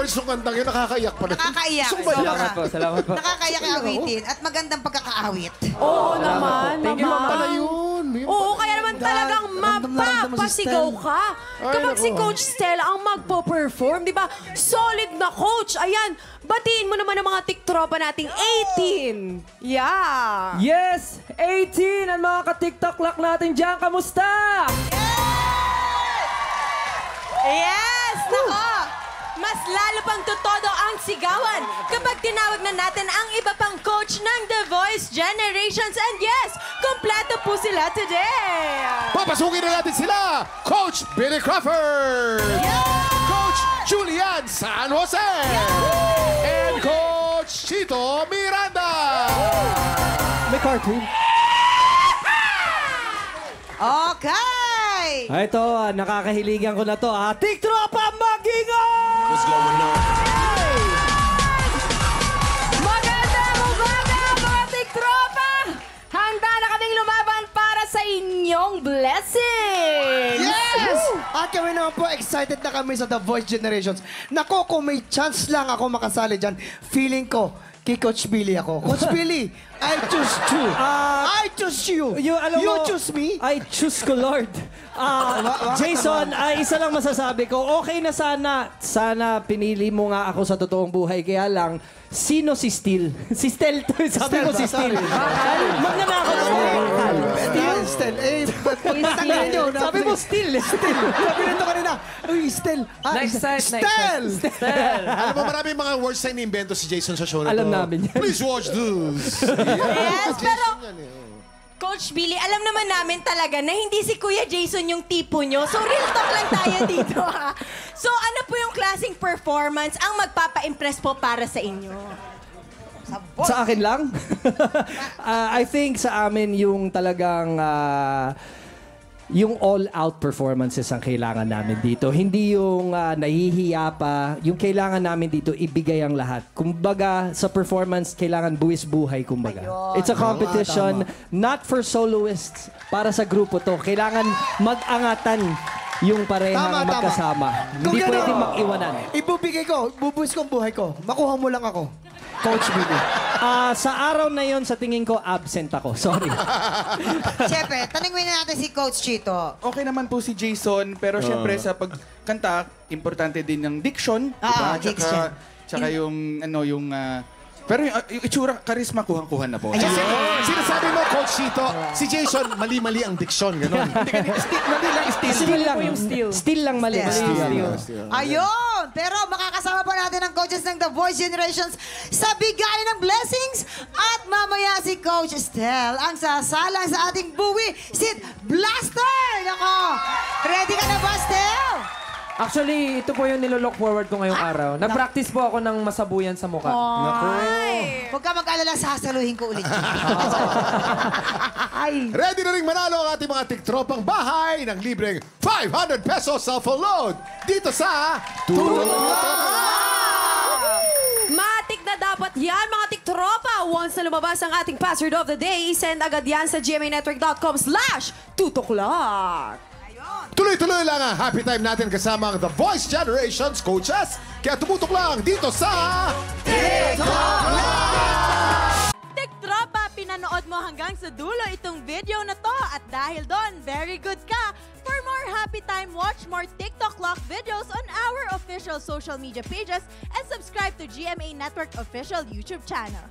voice ng kantang yun, nakakaiyak pa rin. Nakakaiyak. Salamat po, salamat po. Nakakaiyak awitin at magandang pagkakaawit. Oo naman, Thank you, mama. pala yun. Oo, kaya naman talagang mapapasigaw ka kapag si Coach Stella ang magpo-perform, di ba? Solid na coach. Ayan, batiin mo naman ang mga tiktropa nating 18. Yeah. Yes! 18! Ang mga ka-TikTok-lock natin dyan, kamusta? Yes! Nako! Mas lalo pang tutodo ang sigawan kapag tinawag na natin ang iba pang coach ng The Voice Generations. And yes, kompleto po sila today. Papasukin na natin sila, Coach Billy Crawford, Coach Julian San Jose, and Coach Chito Miranda. May cartoon. Okay! Ito, nakakahiligan ko na to. Tiktropa Mag-ingay! What's going on? Magandang umaga mga tiktropa! Handa na kaming lumaban para sa inyong blessings! Yes! At kami naman po, excited na kami sa The Voice Generations. Nako, kung may chance lang ako makasali dyan, feeling ko, kay Coach Billy ako. Coach Billy, I choose you. I choose you. You choose me. I choose ko, Lord. Jason, isa lang masasabi ko, okay na sana pinili mo nga ako sa totoong buhay. Kaya lang, sino si Steel? Si Steel to. Sabi ko si Steel. Magnanakaw ako. Steel. Patanggalin nyo. Sabi mo Steel. Sabi nito kanina. Uy, Steel. Steel. Alam mo, maraming mga words na inimbento si Jason sa show na to. Alam namin yan. Please watch this. Yes, pero Coach Billy, alam naman namin talaga na hindi si Kuya Jason yung tipo nyo. So, real talk lang tayo dito, ha? So, ano po yung klaseng performance ang magpapa-impress po para sa inyo? Sa akin lang? I think sa amin yung talagang yung all-out performances ang kailangan namin dito. Hindi yung nahihiya pa. Yung kailangan namin dito, ibigay ang lahat. Kumbaga, sa performance, kailangan buwis buhay, kumbaga. It's a competition, not for soloists. Para sa grupo to. Kailangan mag-angatan yung parehang magkasama. Hindi pwedeng mag-iwanan. Ibubigay ko, bubuwis ko ang buhay ko. Makuha mo lang ako. Coach Billy. Sa araw na yon sa tingin ko, absent ako. Sorry. Siyempre, tanungin na natin si Coach Chito. Okay naman po si Jason, pero siyempre sa pagkanta, importante din ng diction. Diction. Tsaka yung, pero yung itsura, charisma, kuhang-kuha na po. Sinasabi mo, Coach Chito, si Jason, mali-mali ang diksyon, gano'n. Mali lang, Still lang. Still lang mali. Ayun! Pero makakasama pa natin ang coaches ng The Voice Generations sa bigay ng blessings. At mamaya si Coach Estel ang sasalang sa ating buwi, Sid Blaster! Nako! Ready ka na ba, Estel? Actually, ito po yung nilolook forward ko ngayong araw. Nag-practice po ako ng masabuyan sa mukha. Huwag ka mag-alala, sasaluhin ko ulit. Ready na rin manalo ang ating mga tiktropang bahay ng libreng 500 pesos cellphone load dito sa Tulong! Matik na dapat yan, mga tiktropa. Once na lumabas ang ating password of the day, send agad yan sa gmanetwork.com/tutoklak. Tuloy-tuloy lang ang happy time natin kasama ang The Voice Generations coaches. Kaya tumutok lang dito sa Tiktropa, pinanood mo hanggang sa dulo itong video na to. At dahil doon, very good ka. For more happy time, watch more TikTok Lock videos on our official social media pages and subscribe to GMA Network official YouTube channel.